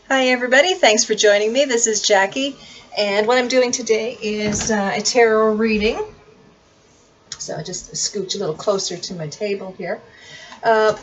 Hi everybody, thanks for joining me. This is Jackie, and what I'm doing today is a tarot reading. So I just scooch a little closer to my table here. Uh,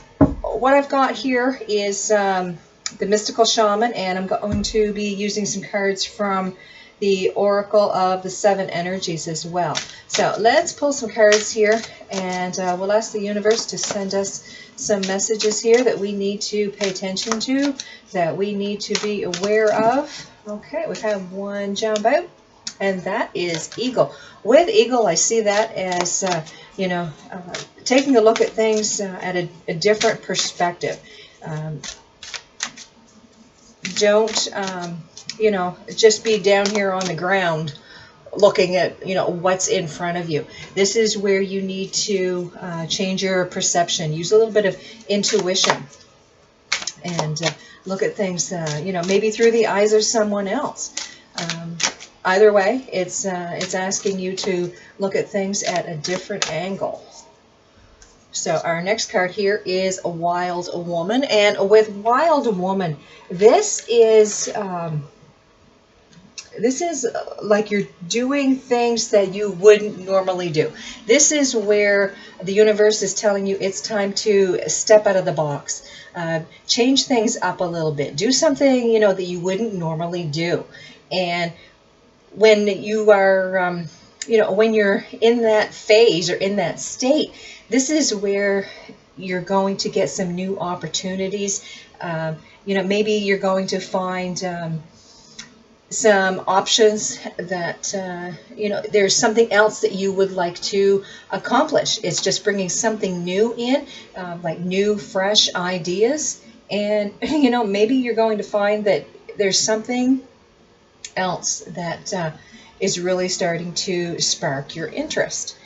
what I've got here is the Mystical Shaman, and I'm going to be using some cards from the Oracle of the Seven Energies as well. So let's pull some cards here, and we'll ask the universe to send us some messages here that we need to pay attention to, that we need to be aware of. Okay, we've had one jump out, and that is Eagle. With Eagle, I see that as, taking a look at things at a different perspective. Um, don't, just be down here on the ground looking at, what's in front of you. This is where you need to change your perception. Use a little bit of intuition and look at things, maybe through the eyes of someone else. Either way, it's asking you to look at things at a different angle. So our next card here is a Wild Woman, and with Wild Woman, this is like you're doing things that you wouldn't normally do. This is where the universe is telling you it's time to step out of the box, change things up a little bit, do something that you wouldn't normally do, and when you are, when you're in that phase or in that state, this is where you're going to get some new opportunities. Maybe you're going to find some options that, there's something else that you would like to accomplish. It's just bringing something new in, like new, fresh ideas. And, maybe you're going to find that there's something else that is really starting to spark your interest.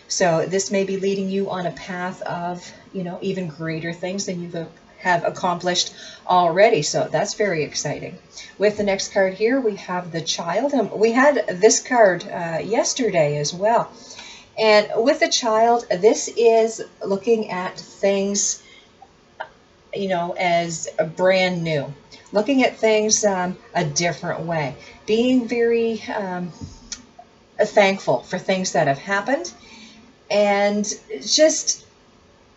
So this may be leading you on a path of, even greater things than you have accomplished already. So that's very exciting. With the next card here, we have the Child. We had this card yesterday as well. And with the Child, this is looking at things, as a brand new. Looking at things a different way. Being very thankful for things that have happened. And just,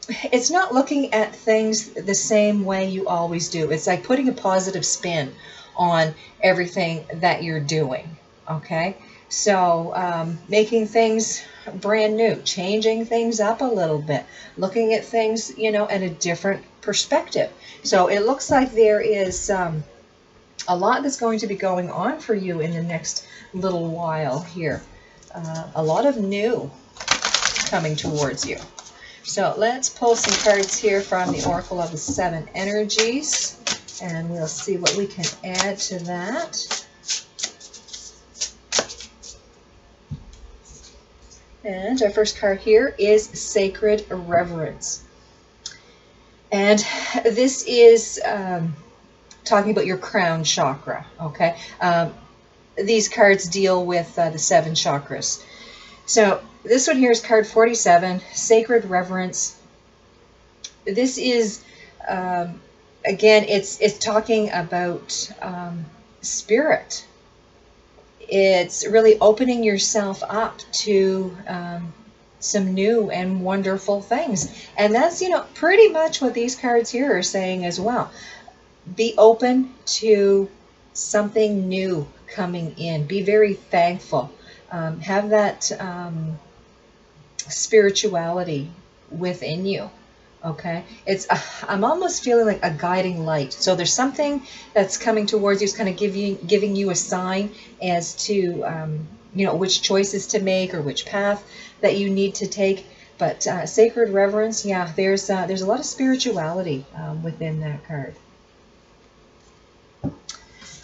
it's not looking at things the same way you always do. It's like putting a positive spin on everything that you're doing. Okay? So making things brand new, changing things up a little bit, looking at things, at a different perspective. So it looks like there is a lot that's going to be going on for you in the next little while here. A lot of new coming towards you. So let's pull some cards here from the Oracle of the Seven Energies, and we'll see what we can add to that. And our first card here is Sacred Reverence. And this is talking about your crown chakra, okay? These cards deal with the 7 chakras. So this one here is card 47, Sacred Reverence. This is, again, it's talking about spirit. It's really opening yourself up to some new and wonderful things. And that's, pretty much what these cards here are saying as well. Be open to something new coming in. Be very thankful. Have that spirituality within you. Okay, it's I'm almost feeling like a guiding light. So there's something that's coming towards you. It's kind of giving you a sign as to which choices to make or which path that you need to take. But Sacred Reverence, yeah, there's a lot of spirituality within that card.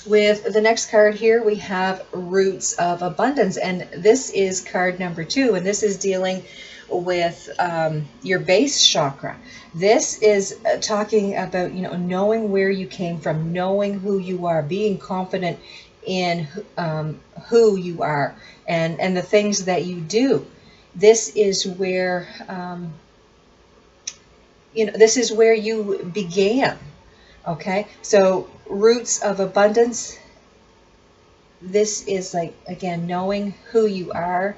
With the next card here, we have Roots of Abundance, and this is card number 2, and this is dealing with your base chakra. This is talking about, knowing where you came from, knowing who you are, being confident in who you are and the things that you do. This is where, this is where you began. Okay, so roots of abundance. This is like, again, knowing who you are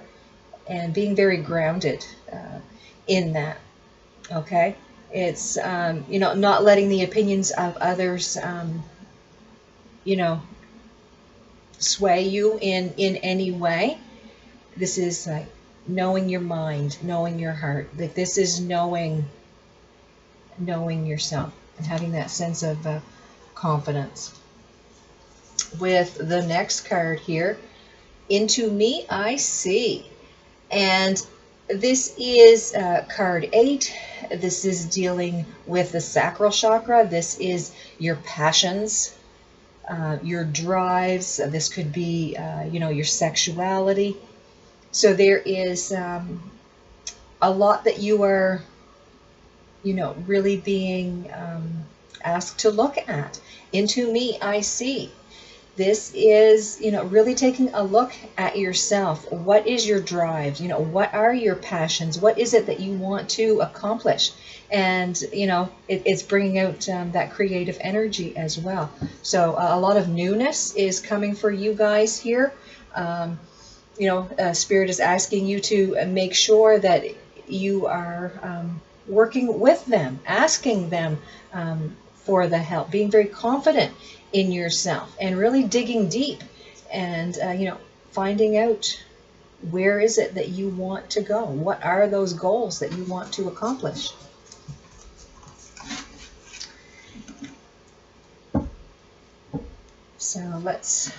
and being very grounded in that. Okay, it's not letting the opinions of others sway you in any way. This is like knowing your mind, knowing your heart. Like this is knowing yourself and having that sense of confidence. With the next card here, Into Me I See. And this is card 8. This is dealing with the sacral chakra. This is your passions, your drives. This could be, your sexuality. So there is a lot that you are, really being asked to look at. Into Me I See. This is, really taking a look at yourself. What is your drive? What are your passions? What is it that you want to accomplish? And, it's bringing out that creative energy as well. So a lot of newness is coming for you guys here. Spirit is asking you to make sure that you are working with them, asking them for the help, being very confident in yourself, and really digging deep and, finding out where is it that you want to go? What are those goals that you want to accomplish? So let's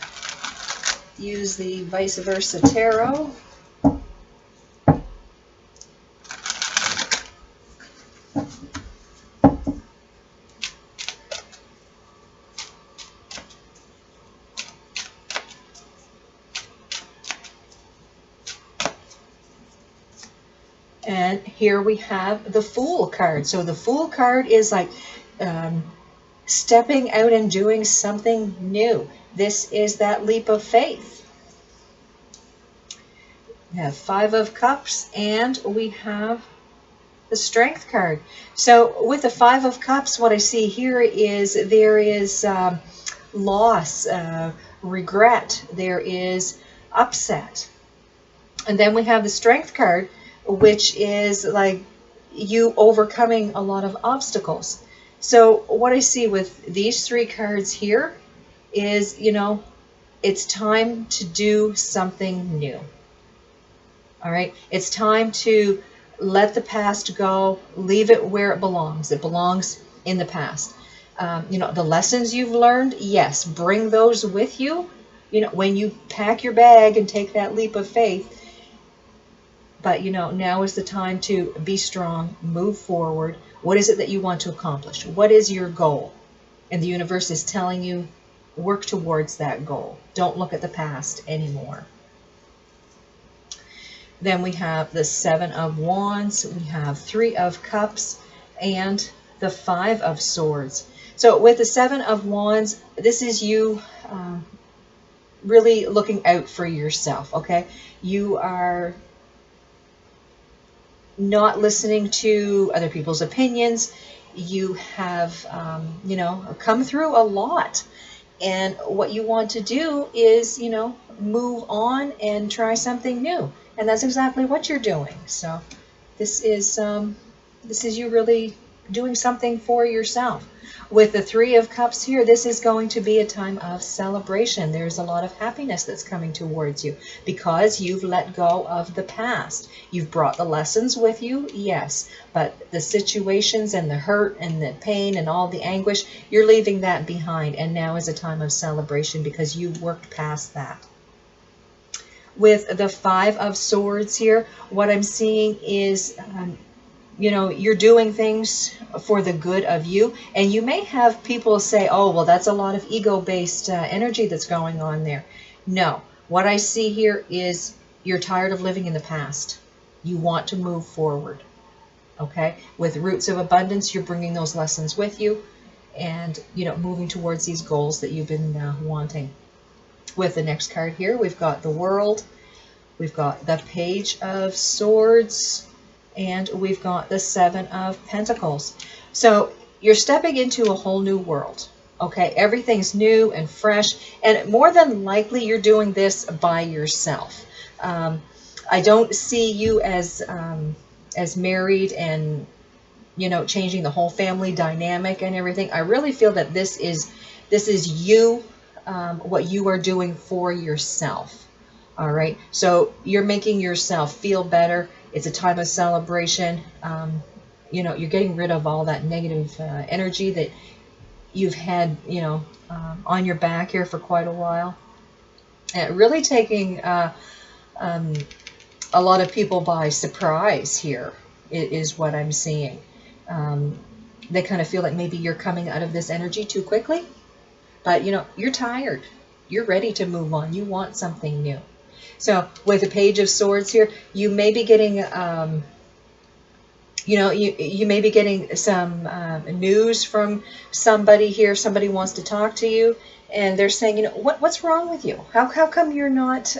use the vice versa tarot. And here we have the Fool card. So the Fool card is like stepping out and doing something new. This is that leap of faith. We have 5 of Cups, and we have the Strength card. So with the 5 of Cups, what I see here is there is loss, regret, there is upset. And then we have the Strength card, which is like you overcoming a lot of obstacles. So what I see with these 3 cards here is, it's time to do something new. All right, it's time to let the past go, leave it where it belongs. It belongs in the past. The lessons you've learned, yes, bring those with you, when you pack your bag and take that leap of faith. But, now is the time to be strong, move forward. What is it that you want to accomplish? What is your goal? And the universe is telling you, work towards that goal. Don't look at the past anymore. Then we have the 7 of Wands, we have 3 of Cups, and the 5 of Swords. So with the 7 of Wands, this is you really looking out for yourself, okay? You are not listening to other people's opinions. You have, come through a lot. And what you want to do is, move on and try something new. And that's exactly what you're doing. So this is you really doing something for yourself. With the 3 of Cups here, this is going to be a time of celebration. There's a lot of happiness that's coming towards you because you've let go of the past. You've brought the lessons with you, yes, but the situations and the hurt and the pain and all the anguish, you're leaving that behind. And now is a time of celebration because you've worked past that. With the 5 of Swords here, what I'm seeing is you're doing things for the good of you. And you may have people say, oh, well, that's a lot of ego-based energy that's going on there. No, what I see here is you're tired of living in the past. You want to move forward. Okay? With Roots of Abundance, you're bringing those lessons with you and, moving towards these goals that you've been wanting. With the next card here, we've got the World. We've got the Page of Swords. And we've got the 7 of Pentacles. So you're stepping into a whole new world. Okay, everything's new and fresh, and more than likely you're doing this by yourself. Um, I don't see you as married and, you know, changing the whole family dynamic and everything. I really feel that this is you, what you are doing for yourself. All right, so you're making yourself feel better. It's a time of celebration. You know, you're getting rid of all that negative energy that you've had, you know, on your back here for quite a while. And really taking um, a lot of people by surprise here is what I'm seeing. Um, they kind of feel like maybe you're coming out of this energy too quickly, but you know, you're tired. You're ready to move on. You want something new. So with the Page of Swords here, you may be getting, you know, you may be getting some news from somebody here. Somebody wants to talk to you, and they're saying, you know, what's wrong with you? How come you're not,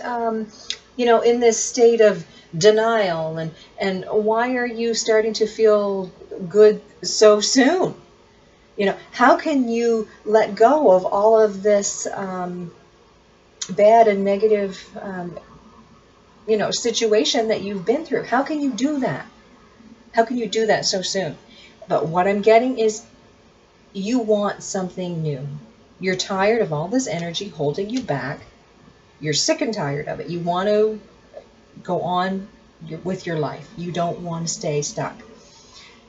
you know, in this state of denial, and why are you starting to feel good so soon? You know, how can you let go of all of this bad and negative, you know, situation that you've been through? How can you do that? How can you do that so soon? But what I'm getting is you want something new. You're tired of all this energy holding you back. You're sick and tired of it. You want to go on with your life. You don't want to stay stuck.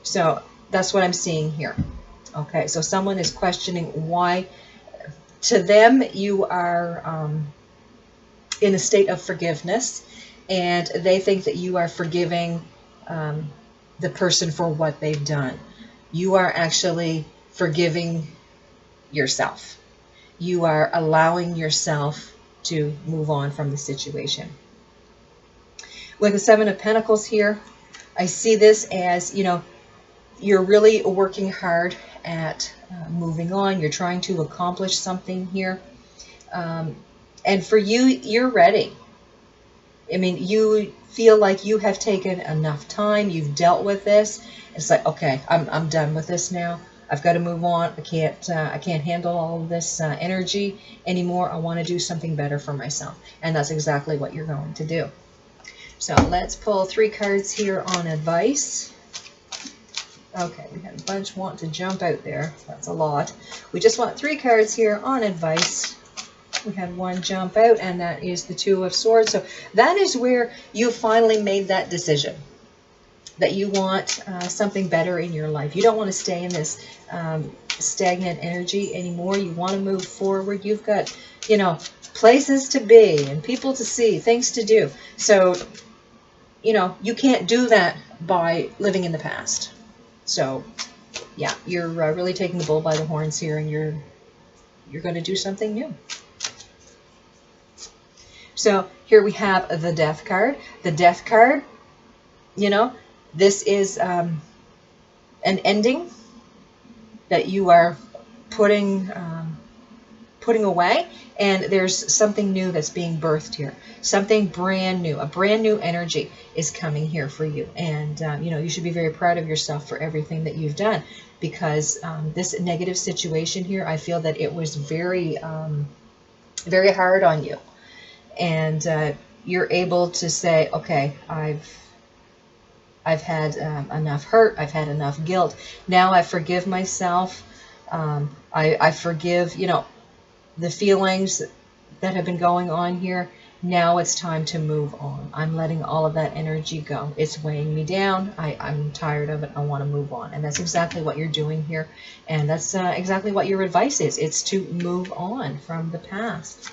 So that's what I'm seeing here. Okay, so someone is questioning why, to them, you are in a state of forgiveness, and they think that you are forgiving um, the person for what they've done. You are actually forgiving yourself. You are allowing yourself to move on from the situation. With the Seven of Pentacles here, I see this as, you know, you're really working hard at moving on. You're trying to accomplish something here. And for you, you're ready. I mean, you feel like you have taken enough time. You've dealt with this. It's like, okay, I'm done with this now. I've got to move on. I can't handle all of this energy anymore. I want to do something better for myself, and that's exactly what you're going to do. So let's pull 3 cards here on advice. Okay, we had a bunch want to jump out there. That's a lot. We just want 3 cards here on advice. We had 1 jump out, and that is the 2 of Swords. So that is where you finally made that decision, that you want something better in your life. You don't want to stay in this stagnant energy anymore. You want to move forward. You've got, you know, places to be and people to see, things to do. So, you know, you can't do that by living in the past. So, yeah, you're really taking the bull by the horns here, and you're going to do something new. So here we have the Death card. The Death card, you know, this is an ending that you are putting away, and there's something new that's being birthed here. Something brand new, a brand new energy is coming here for you, and you know, you should be very proud of yourself for everything that you've done, because this negative situation here, I feel that it was very, very hard on you, and you're able to say, okay, I've had enough hurt, I've had enough guilt. Now I forgive myself. I forgive, you know, the feelings that have been going on here. Now it's time to move on. I'm letting all of that energy go. It's weighing me down. I'm tired of it. I want to move on. And that's exactly what you're doing here. And that's exactly what your advice is. It's to move on from the past.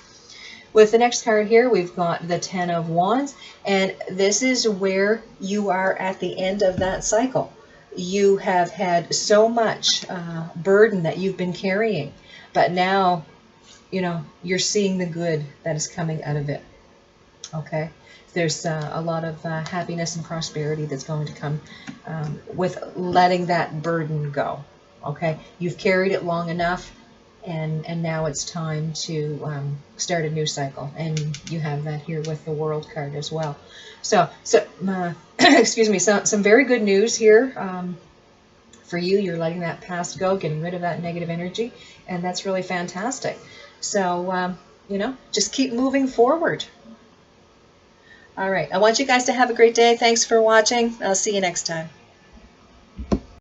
With the next card here, we've got the 10 of Wands, and this is where you are at the end of that cycle. You have had so much burden that you've been carrying, but now, you know, you're seeing the good that is coming out of it. Okay? There's a lot of happiness and prosperity that's going to come with letting that burden go. Okay? You've carried it long enough. And now it's time to start a new cycle, and you have that here with the World card as well. So excuse me, some very good news here For you, you're letting that past go, getting rid of that negative energy, and that's really fantastic. So, just keep moving forward. All right. I want you guys to have a great day. Thanks for watching. I'll see you next time.